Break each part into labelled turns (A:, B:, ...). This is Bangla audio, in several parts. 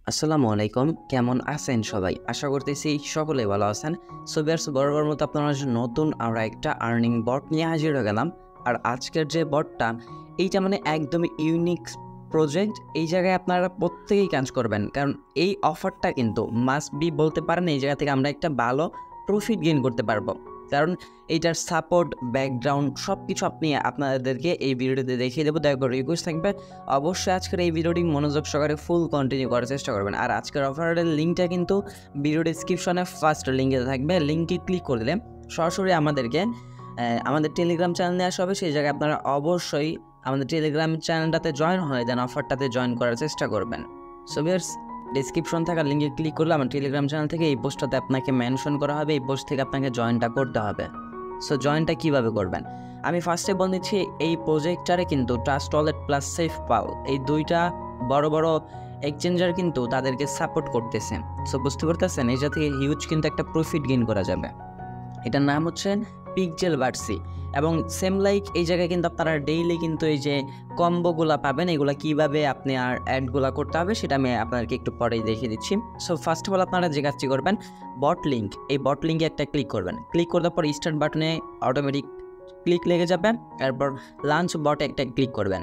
A: আসসালামু আলাইকুম, কেমন আছেন সবাই? আশা করতেছি সকলেই ভালো আছেন। সো ভিউয়ার্স, বরাবর মতো আপনার মাঝে নতুন আরও একটা আর্নিং বট নিয়ে হাজির হয়ে গেলাম। আর আজকের যে বটটা, এইটা মানে একদমই ইউনিক প্রজেক্ট। এই জায়গায় আপনারা প্রত্যেকেই কাজ করবেন, কারণ এই অফারটা কিন্তু মাস্ট বি বলতে পারেন। এই জায়গা থেকে আমরা একটা ভালো প্রফিট গেইন করতে পারবো, কারণ এইটার সাপোর্ট, ব্যাকগ্রাউন্ড সব কিছু আপনাদেরকে এই ভিডিওতে দেখিয়ে দেবো। দয়া করে রিকোয়েস্ট থাকবে, অবশ্যই আজকের এই ভিডিওটি মনোযোগ সহকারে ফুল কন্টিনিউ করার চেষ্টা করবেন। আর আজকের অফারের লিঙ্কটা কিন্তু ভিডিও ডিসক্রিপশনে ফার্স্ট লিঙ্কে থাকবে। লিঙ্কে ক্লিক করে দিলে সরাসরি আমাদের টেলিগ্রাম চ্যানেলে আসা হবে। সেই জায়গায় আপনারা অবশ্যই আমাদের টেলিগ্রাম চ্যানেলটাতে জয়েন হয়ে দেন, অফারটাতে জয়েন করার চেষ্টা করবেন। সো ভিউয়ার্স, ডিসক্রিপশন থাকা লিঙ্কে ক্লিক করলে আমার টেলিগ্রাম চ্যানেল থেকে এই পোস্টটাতে আপনাকে মেনশন করা হবে। এই পোস্ট থেকে আপনাকে জয়েনটা করতে হবে। সো জয়েনটা কীভাবে করবেন, আমি ফার্স্টে বলে দিচ্ছি। এই প্রজেক্টটারে কিন্তু ট্রাস্ট ওয়ালেট প্লাস সেফ পাল, এই দুইটা বড় বড় এক্সচেঞ্জার কিন্তু তাদেরকে সাপোর্ট করতেছে। সো বুঝতে পারতেছেন, এইটা থেকে হিউজ কিন্তু একটা প্রফিট গেইন করা যাবে। এটার নাম হচ্ছে পিকজেল বার্সি। এবং সেম লাইক এই জায়গায় কিন্তু আপনারা ডেইলি কিন্তু এই যে কম্বোগুলা পাবেন, এগুলা কীভাবে আপনি আর অ্যাডগুলা করতে হবে সেটা আমি আপনাদেরকে একটু পরেই দেখিয়ে দিচ্ছি। সো ফার্স্ট অফ অল আপনারা যে কাজটি করবেন, বট লিঙ্ক, এই বট লিঙ্কে একটা ক্লিক করবেন। ক্লিক করার পর স্টার্ট বাটনে অটোমেটিক ক্লিক লেগে যাবে। এরপর লাঞ্চ বটে একটা ক্লিক করবেন।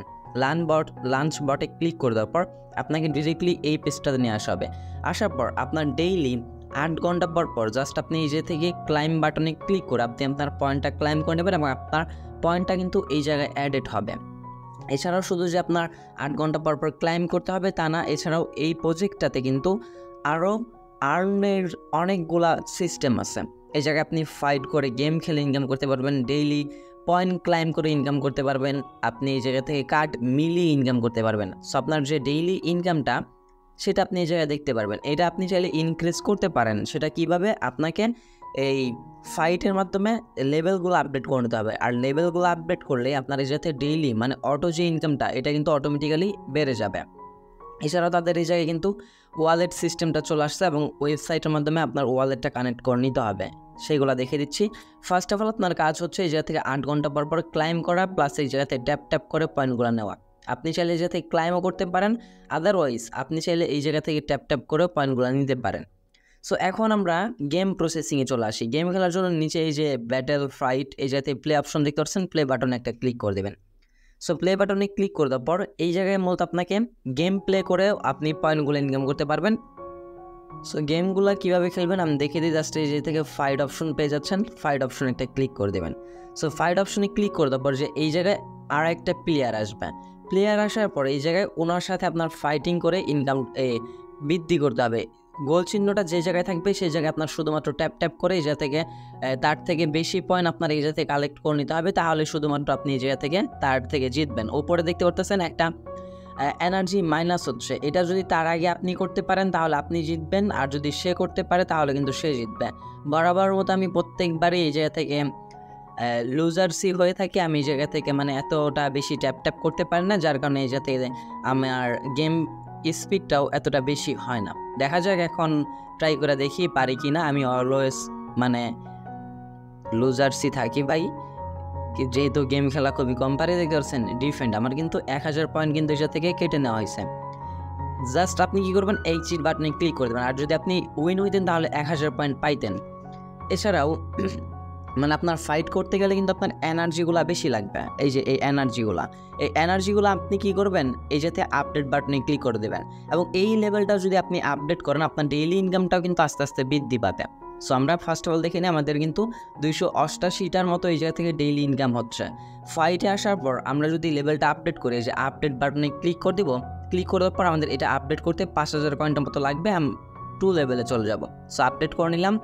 A: লাঞ্চ বটে ক্লিক করে দেওয়ার পর আপনাকে ডিরেক্টলি এই পেজটাতে নিয়ে আসা হবে। আসার পর আপনার ডেইলি 8 ঘন্টা পর জাস্ট আপনি নিজে থেকে ক্লাইম বাটনে ক্লিক করে আপনি আপনার পয়েন্টটা ক্লাইম করে নেবেন, এবং আপনার পয়েন্টটা কিন্তু এই জায়গায় অ্যাডেড হবে। এছাড়াও শুধু যে আপনার 8 ঘন্টা পর ক্লাইম করতে হবে তা না, এছাড়াও এই প্রজেক্টটাতে কিন্তু আরও আর্নের অনেকগুলা সিস্টেম আছে। এই জায়গায় আপনি ফাইট করে গেম খেলে ইনকাম করতে পারবেন, ডেইলি পয়েন্ট ক্লাইম করে ইনকাম করতে পারবেন, আপনি এই জায়গা থেকে কার্ড মিলিয়ে ইনকাম করতে পারবেন। সো আপনার যে ডেইলি ইনকামটা সেটা আপনি এই জায়গায় দেখতে পারবেন। এটা আপনি চাইলে ইনক্রিজ করতে পারেন। সেটা কিভাবে, আপনাকে এই ফাইটের মাধ্যমে লেভেলগুলো আপডেট করে নিতে হবে। আর লেভেলগুলো আপডেট করলে আপনার এই যাতে ডেইলি মানে অটো যে ইনকামটা, এটা কিন্তু অটোমেটিক্যালি বেড়ে যাবে। এছাড়াও তাদের এই জায়গায় কিন্তু ওয়ালেট সিস্টেমটা চলে আসছে, এবং ওয়েবসাইটের মাধ্যমে আপনার ওয়ালেটটা কানেক্ট করে নিতে হবে। সেইগুলো দেখে দিচ্ছি। ফার্স্ট অফ অল আপনার কাজ হচ্ছে এই জায়গা থেকে 8 ঘন্টা পর ক্লাইম করা, প্লাস এই জায়গাতে ট্যাপ করে পয়েন্টগুলো নেওয়া। আপনি চাইলে এই জায়গা থেকে ক্লাইমও করতে পারেন, আদারওয়াইজ আপনি চাইলে এই জায়গা থেকে ট্যাপ করে পয়েন্টগুলো নিতে পারেন। সো এখন আমরা গেম প্রসেসিংয়ে চলে আসি। গেম খেলার জন্য নিচে এই যে ব্যাটেল ফাইট, এই জায়গাতে প্লে অপশন দেখতে পাচ্ছেন, প্লে বাটনে একটা ক্লিক করে দেবেন। সো প্লে বাটনে ক্লিক করে দেওয়ার পর এই জায়গায় মূলত আপনাকে গেম প্লে করেও আপনি পয়েন্টগুলো ইনকাম করতে পারবেন। সো গেমগুলো কীভাবে খেলবেন আমি দেখিয়ে দিই। জাস্ট এই যে থেকে ফাইট অপশন পেয়ে যাচ্ছেন, ফাইট অপশন একটা ক্লিক করে দেবেন। সো ফাইট অপশনে ক্লিক করে দেওয়ার পর যে এই জায়গায় আর একটা প্লেয়ার আসবে। প্লেয়ার আসার পর এই জায়গায় ওনার সাথে আপনার ফাইটিং করে ইনকাম বৃদ্ধি করতে হবে। গোল চিহ্নটা যে জায়গায় থাকবে সেই জায়গায় আপনার শুধুমাত্র ট্যাপ করে এই জায়গা থেকে তার থেকে বেশি পয়েন্ট আপনার এই জায়গা থেকে কালেক্ট করে নিতে হবে, তাহলে শুধুমাত্র আপনি এই জায়গা থেকে তার থেকে জিতবেন। ওপরে দেখতে পারতেছেন একটা এনার্জি মাইনাস হচ্ছে, এটা যদি তার আগে আপনি করতে পারেন তাহলে আপনি জিতবেন, আর যদি সে করতে পারে তাহলে কিন্তু সে জিতবে। বরাবর মতো আমি প্রত্যেকবারই এই জায়গা থেকে লুজারসি হয়ে থাকি। আমি এই জায়গা থেকে মানে এতটা বেশি ট্যাপ করতে পারি না, যার কারণে এই যাতে আমার গেম স্পিডটাও এতটা বেশি হয় না। দেখা যাক এখন ট্রাই করে দেখি পারি কি না। আমি অলওয়েজ মানে লুজারসি থাকি ভাই, যেহেতু গেম খেলা খুবই কম পারি। দেখতে পাচ্ছেন ডিফেন্ড, আমার কিন্তু 1000 পয়েন্ট কিন্তু এটা থেকে কেটে নেওয়া হয়েছে। জাস্ট আপনি কী করবেন, এই চিট বাটনে ক্লিক করে দেবেন। আর যদি আপনি উইন হইতেন তাহলে 1000 পয়েন্ট পাইতেন। এছাড়াও মানে আপনার ফাইট করতে গেলে কিন্তু আপনার এনার্জিগুলো বেশি লাগবে। এই যে এই এনার্জিগুলো আপনি কী করবেন, এই যাতে আপডেট বাটনে ক্লিক করে দেবেন, এবং এই লেভেলটাও যদি আপনি আপডেট করেন আপনার ডেইলি ইনকামটাও কিন্তু আস্তে আস্তে বৃদ্ধি পাবে। সো আমরা ফার্স্ট অফ অল দেখে নিই, আমাদের কিন্তু 288টার মতো এই জায়গা থেকে ডেইলি ইনকাম হচ্ছে। ফাইটে আসার পর আমরা যদি লেভেলটা আপডেট করি, যে আপডেট বাটনে ক্লিক করে দিব, ক্লিক করার পর আমাদের এটা আপডেট করতে 5000 পয়েন্টের মতো লাগবে। আমি 2 লেভেলে চলে যাব। সো আপডেট করে নিলাম,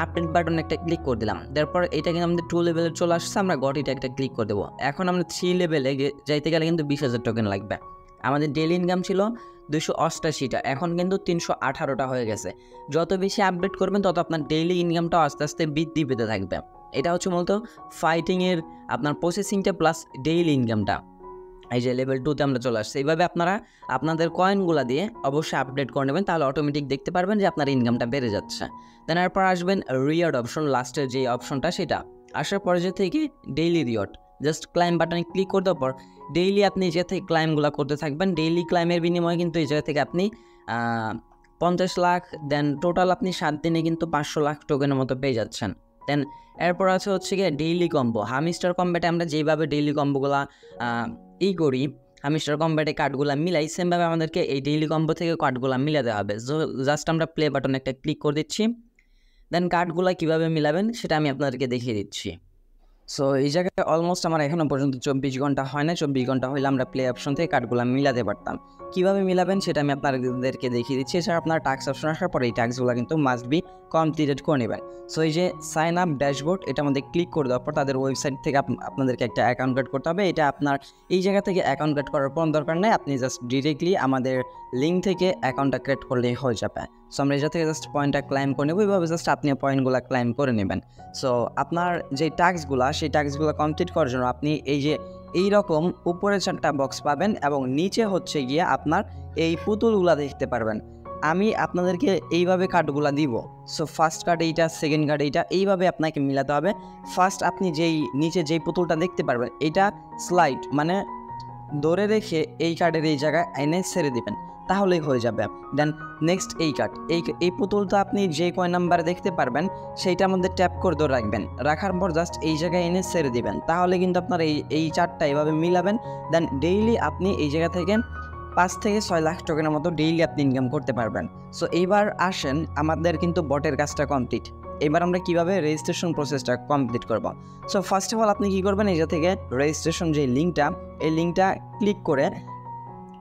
A: আপডেট বাটনে একটা ক্লিক করে দিলাম। তারপর এটা কিন্তু আমাদের 2 লেভেলে চলে আসছে। আমরা গটিটা একটা ক্লিক করে দেবো। এখন আমরা 3 লেভেলে যাইতে গেলে কিন্তু 20,000 টোকেন লাগবে। আমাদের ডেইলি ইনকাম ছিল 288টা, এখন কিন্তু 318টা হয়ে গেছে। যত বেশি আপডেট করবেন তত আপনার ডেইলি ইনকামটাও আস্তে আস্তে বৃদ্ধি পেতে থাকবে। এটা হচ্ছে মূলত ফাইটিংয়ের আপনার প্রসেসিংটা প্লাস ডেইলি ইনকামটা। এই যে লেভেল 2তে আমরা চলে আসছি। এইভাবে আপনারা আপনাদের কয়েনগুলো দিয়ে অবশ্যই আপডেট করে নেবেন, তাহলে অটোমেটিক দেখতে পারবেন যে আপনার ইনকামটা বেড়ে যাচ্ছে। দেন এরপর আসবেন রিওয়ার্ড অপশন, লাস্টের যে অপশনটা সেটা আসার পরে যে থেকে ডেইলি রিওয়ার্ড, জাস্ট ক্লাইম বাটনে ক্লিক করে দেওয়ার পর ডেইলি আপনি যে থেকে ক্লাইমগুলো করতে থাকবেন। ডেইলি ক্লাইমের বিনিময়ে কিন্তু এই জায়গা থেকে আপনি 50 লাখ, দেন টোটাল আপনি 7 দিনে কিন্তু 500 লাখ টোকেনের মতো পেয়ে যাচ্ছেন। দেন এরপর আছে হচ্ছে গিয়ে ডেইলি কম্বো। হামিস্টার কম্ব্যাটে আমরা যেইভাবে ডেইলি কম্বোগুলা করি, হামিস্টার কম্ব্যাটে কার্ডগুলো মিলাই, সেমভাবে আমাদেরকে এই ডেইলি কম্বো থেকে কার্ডগুলো মিলাতে হবে। জাস্ট আমরা প্লে বাটনে একটা ক্লিক করে দিচ্ছি, দেন কার্ডগুলো কীভাবে মিলাবেন সেটা আমি আপনাদেরকে দেখিয়ে দিচ্ছি। সো এই জায়গায় অলমোস্ট আমার এখনও পর্যন্ত 24 ঘন্টা হয় না। 24 ঘন্টা হলে আমরা প্লে অপশন থেকে কার্ডগুলো মিলাতে পারতাম। কীভাবে মিলাবেন সেটা আমি আপনাদেরকে দেখিয়ে দিচ্ছি। এছাড়া আপনার টাস্ক অপশন আসার পরে এই টাস্কগুলো কিন্তু মাস্ট বি কমপ্লিটেড করে নেবেন। সো এই যে সাইন আপ ড্যাশবোর্ড, এটা মধ্যে ক্লিক করে দেওয়ার পর তাদের ওয়েবসাইট থেকে আপনাদেরকে একটা অ্যাকাউন্ট ক্রিয়েট করতে হবে। এটা আপনার এই জায়গা থেকে অ্যাকাউন্ট ক্রিয়েট করার কোনো দরকার নেই, আপনি জাস্ট ডিরেক্টলি আমাদের লিঙ্ক থেকে অ্যাকাউন্টটা ক্রিয়েট করলেই হয়ে যাবে। সো আমরা এই জায়গা থেকে জাস্ট পয়েন্টটা ক্লাইম করে নেব, এইভাবে জাস্ট আপনি পয়েন্টগুলো ক্লাইম করে নেবেন। সো আপনার যে টাস্কগুলো, সেই টাস্কগুলো কমপ্লিট করার জন্য আপনি এই যে এইরকম উপরে 4টা বক্স পাবেন এবং নিচে হচ্ছে গিয়ে আপনার এই পুতুলগুলো দেখতে পারবেন। আমি আপনাদেরকে এইভাবে কার্ডগুলো দিব। সো ফার্স্ট কার্ড এইটা, সেকেন্ড কার্ড এইটা, এইভাবে আপনাকে মিলাতে হবে। ফার্স্ট আপনি নিচে যেই পুতুলটা দেখতে পারবেন, এটা স্লাইড মানে ধরে রেখে এই কার্ডের এই জায়গায় এনে ছেড়ে দিবেন, তাহলেই হয়ে যাবে। দেন নেক্সট এই কার্ড, এই পুতুলটা আপনি যে কয় নাম্বারে দেখতে পারবেন সেইটার মধ্যে ট্যাপ করে ধরে রাখবেন, রাখার পর জাস্ট এই জায়গায় এনে ছেড়ে দিবেন, তাহলে কিন্তু আপনার এই চারটা এইভাবে মিলাবেন। দেন ডেইলি আপনি এই জায়গা থেকে 5 থেকে 6 লাখ টোকেনের মতো ডেইলি আপনি ইনকাম করতে পারবেন। সো এইবার আসেন, আমাদের কিন্তু বটের কাজটা কমপ্লিট। এবার আমরা কিভাবে রেজিস্ট্রেশন প্রসেসটা কমপ্লিট করব। সো ফার্স্ট অফ অল আপনি কী করবেন, এই জায়গা থেকে রেজিস্ট্রেশন যে লিঙ্কটা, এই লিঙ্কটা ক্লিক করে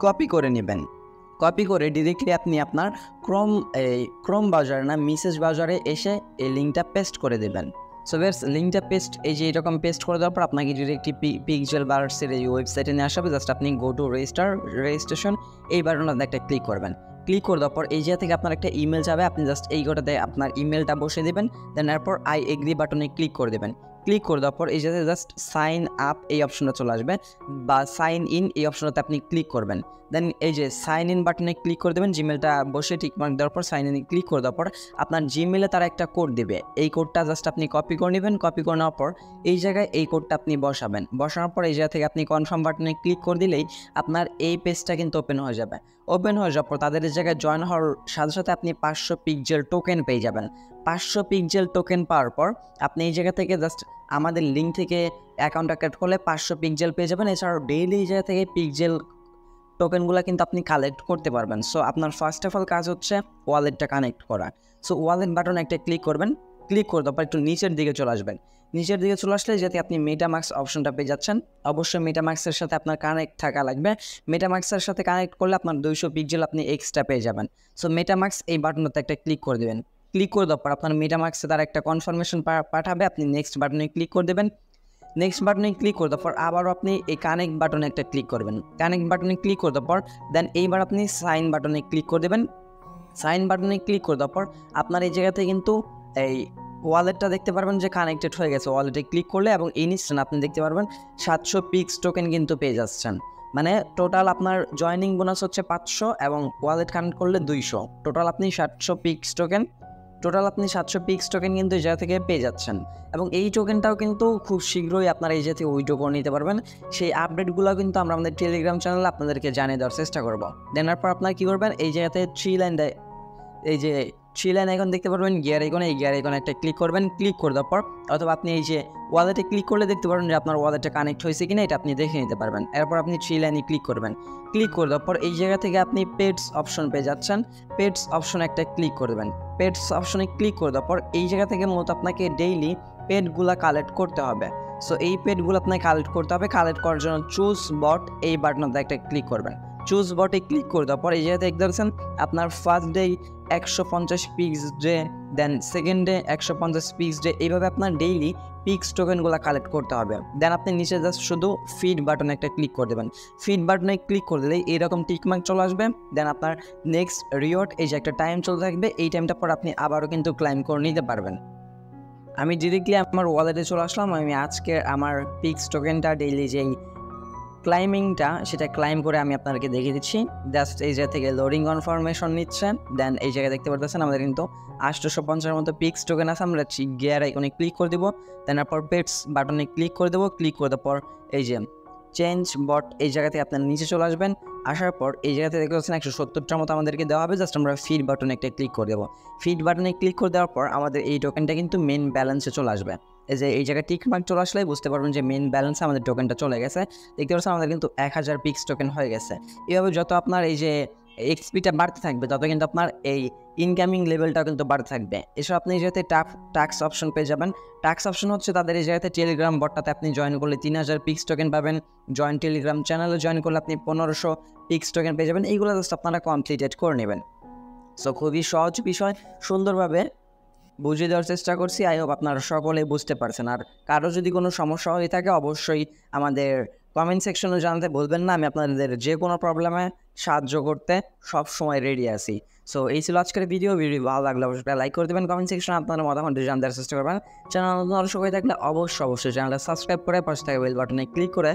A: কপি করে নেবেন। কপি করে ডিরেক্টলি আপনি আপনার ক্রোম ব্রাউজার না মেসেজ ব্রাউজারে এসে এই লিঙ্কটা পেস্ট করে দেবেন। সো বেশ লিঙ্কটা পেস্ট, এই যে এরকম পেস্ট করে দেওয়ার পর আপনাকে ডিরেক্টলি পিক্সেল বার্সের এই ওয়েবসাইটে নিয়ে আসবে। জাস্ট আপনি গো টু রেজিস্ট্রেশন, এই বাটনে একটা ক্লিক করবেন। ক্লিক করে দেওয়ার পর এই জায়গা থেকে আপনার একটা ইমেল যাবে, আপনি জাস্ট এই গোটাতে আপনার ইমেলটা বসিয়ে দেবেন। দেন এরপর আই এগ্রি বাটনে ক্লিক করে দেবেন। ক্লিক করে দেওয়ার পর এই জায়গায় জাস্ট সাইন আপ এই অপশনটা চলে আসবে, বা সাইন ইন এই অপশনটাতে আপনি ক্লিক করবেন। দেন এই যে সাইন ইন বাটনে ক্লিক করে দেবেন, জিমেলটা বসে টিকমার্ক দেওয়ার পর সাইন ইনে ক্লিক করে দেওয়ার পর আপনার জিমেলে তারা একটা কোড দেবে, এই কোডটা জাস্ট আপনি কপি করে নেবেন। কপি করে নেওয়ার পর এই জায়গায় এই কোডটা আপনি বসাবেন। বসানোর পর এই জায়গা থেকে আপনি কনফার্ম বাটনে ক্লিক করে দিলেই আপনার এই পেজটা কিন্তু ওপেন হয়ে যাবে। ওপেন হয়ে যাওয়ার পর তাদের এই জায়গায় জয়েন হওয়ার সাথে সাথে আপনি 500 পিক্সেল টোকেন পেয়ে যাবেন। 500 পিক্সেল টোকেন পাওয়ার পর আপনি এই জায়গা থেকে জাস্ট আমাদের লিঙ্ক থেকে অ্যাকাউন্টটা ক্রিয়েট করলে 500 পিক্সেল পেয়ে যাবেন। এছাড়াও ডেইলি এই জায়গা থেকে পিক্সেল টোকেনগুলো কিন্তু আপনি কালেক্ট করতে পারবেন। সো আপনার ফার্স্ট অফ অল কাজ হচ্ছে ওয়ালেটটা কানেক্ট করা। সো ওয়ালেট বাটন একটা ক্লিক করবেন। ক্লিক করে দেওয়ার পর একটু নিচের দিকে চলে আসবেন। নিচের দিকে চলে আসলে যাতে আপনি মেটামাস্ক অপশনটা পেয়ে যাচ্ছেন। অবশ্যই মেটামাস্কের সাথে আপনার কানেক্ট থাকা লাগবে। মেটামাস্কের সাথে কানেক্ট করলে আপনার 200 পিক্সেল আপনি এক্সট্রা পেয়ে যাবেন। সো মেটামাস্ক এই বাটনটাতে একটা ক্লিক করে দেবেন। ক্লিক করে দেওয়ার পর আপনার মেটামাস্কে তার একটা কনফার্মেশন পাঠাবে, আপনি নেক্সট বাটনে ক্লিক করে দেবেন। নেক্সট বাটনে ক্লিক করে দেওয়ার পর আবারও আপনি এই কানেক্ট বাটনে একটা ক্লিক করবেন। কানেক্ট বাটনে ক্লিক করে দেওয়ার পর দেন এইবার আপনি সাইন বাটনে ক্লিক করে দেবেন। সাইন বাটনে ক্লিক করে দেওয়ার পর আপনার এই জায়গাতে কিন্তু এই ওয়ালেটটা দেখতে পারবেন যে কানেক্টেড হয়ে গেছে। ওয়ালেটে ক্লিক করলে এবং ইনস্ট্যান্ট আপনি দেখতে পারবেন 700 পিক্স টোকেন কিন্তু পেয়ে যাচ্ছেন। মানে টোটাল আপনার জয়নিং বোনাস হচ্ছে 500 এবং ওয়ালেট কানেক্ট করলে 200, টোটাল আপনি 700 পিক্স টোকেন কিন্তু এই জায়গা থেকে পেয়ে যাচ্ছেন। এবং এই টোকেনটাও কিন্তু খুব শীঘ্রই আপনারা এই জায়গা থেকে উইথড্র করে নিতে পারবেন। সেই আপডেটগুলো কিন্তু আমরা আমাদের টেলিগ্রাম চ্যানেলে আপনাদেরকে জানিয়ে দেওয়ার চেষ্টা করব। দেনার পর আপনারা কী করবেন, এই জায়গাতে 3 লাইন এখন দেখতে পারবেন গিয়ার আইকনে, এই গিয়ার আইকনে একটা ক্লিক করবেন। ক্লিক করে দেওয়ার পর অথবা আপনি এই যে ওয়ালেটে ক্লিক করলে দেখতে পারবেন যে আপনার ওয়ালেটে কানেক্ট হয়েছে কিনা, এটা আপনি দেখে নিতে পারবেন। এরপর আপনি 3 লাইনে ক্লিক করবেন। ক্লিক করে দেওয়ার পর এই জায়গা থেকে আপনি পেটস অপশন পেয়ে যাচ্ছেন। পেটস অপশনে একটা ক্লিক করে দেবেন। পেটস অপশনে ক্লিক করে দেওয়ার পর এই জায়গা থেকে মূলত আপনাকে ডেইলি পেটগুলো কালেক্ট করতে হবে। সো এই পেটগুলো আপনাকে কালেক্ট করতে হবে। কালেক্ট করার জন্য চুজ বট এই বাটনটা একটা ক্লিক করবেন। চুজ বটে ক্লিক করে দেওয়ার পর এই জায়গাতে দেখতে পাচ্ছেন আপনার first day 150 pics day, then second day 150 pics day, এইভাবে আপনার ডেইলি পিক্স টোকেনগুলো কালেক্ট করতে হবে। দেন আপনি নিচে জাস্ট শুধু ফিড বাটনে একটা ক্লিক করে দেবেন। ফিড বাটনে ক্লিক করে দিলেই এরকম টিকমার্ক চলে আসবে। দেন আপনার নেক্সট রিওয়ার্ড এই যে একটা টাইম চলে থাকবে, এই টাইমটা পর আপনি আবারও কিন্তু ক্লাইম করে নিতে পারবেন। আমি ডিরেক্টলি আমার ওয়ালেটে চলে আসলাম। আমি আজকে আমার পিক্স টোকেনটা ডেইলি যেই ক্লাইমিংটা সেটা ক্লাইম করে আমি আপনাদেরকে দেখিয়ে দিচ্ছি। জাস্ট এই জায়গা থেকে লোডিং কনফার্মেশন নিচ্ছেন। দেন এই জায়গায় দেখতে পারতেছেন আমাদের কিন্তু 850 মতো পিক্স টোকেন আছে। আমরা গিয়ার আইকনে ক্লিক করে দেবো। দেন তারপর পেটস বাটনে ক্লিক করে দেবো। ক্লিক করে দেওয়ার পর এই যে চেঞ্জ বট এই জায়গা থেকে আপনারা নিচে চলে আসবেন। আসার পর এই জায়গাতে দেখতে পাচ্ছেন 170টার মতো আমাদেরকে দেওয়া হবে। জাস্ট আমরা ফিড বাটনে একটা ক্লিক করে দেবো। ফিড বাটনে ক্লিক করে দেওয়ার পর আমাদের এই টোকেনটা কিন্তু মেন ব্যালেন্সে চলে আসবে। এই যে এই জায়গায় টিক মার্ক চলে আসলে বুঝতে পারবেন যে মেন ব্যালেন্সে আমাদের টোকেনটা চলে গেছে। দেখতে পাচ্ছেন আমাদের কিন্তু 1000 পিক্স টোকেন হয়ে গেছে। এভাবে যত আপনার এই যে এক্সপিটা বাড়তে থাকবে তত কিন্তু আপনার এই ইনকামিং লেভেলটাও কিন্তু বাড়তে থাকবে। এসব আপনি এই জায়গাতে টাক্স অপশন পেয়ে যাবেন। টাক্স অপশন হচ্ছে তাদের এই জায়গাতে টেলিগ্রাম বটটাতে আপনি জয়েন করলে 3000 পিক্স টোকেন পাবেন। জয়েন টেলিগ্রাম চ্যানেলে জয়েন করলে আপনি 1500 পিক্স টোকেন পেয়ে যাবেন। এইগুলো জাস্ট আপনারা কমপ্লিটেড করে নেবেন। সো খুবই সহজ বিষয়, সুন্দরভাবে বুঝিয়ে দেওয়ার চেষ্টা করছি। আই হোপ আপনারা সকলেই বুঝতে পারছেন। আর কারো যদি কোনো সমস্যা হয়ে থাকে অবশ্যই আমাদের কমেন্ট সেকশনে জানাতে বলবেন না। আমি আপনাদের যে কোনো প্রবলেমে সাহায্য করতে সব সময় রেডি আছি। সো এই ছিল আজকের ভিডিও ভালো লাগলে অবশ্যই লাইক করে দেবেন। কমেন্ট সেকশনে আপনারা মতামত জানতে চেষ্টা করবেন। চ্যানেল নতুন দর্শক হয়ে থাকলে অবশ্যই চ্যানেলটা সাবস্ক্রাইব করে পাশে থাকা বেল বাটনে ক্লিক করে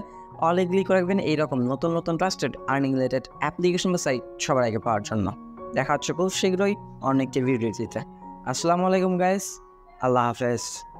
A: অলে ক্লিক করে রাখবেন এইরকম নতুন ট্রাস্টেড আর্নিং রিলেটেড অ্যাপ্লিকেশন বা সাইট সবার আগে পাওয়ার জন্য। দেখা হচ্ছে খুব শীঘ্রই অনেকটি ভিডিও দিতে। আসসালামু আলাইকুম গাইস, আল্লাহ হাফেজ।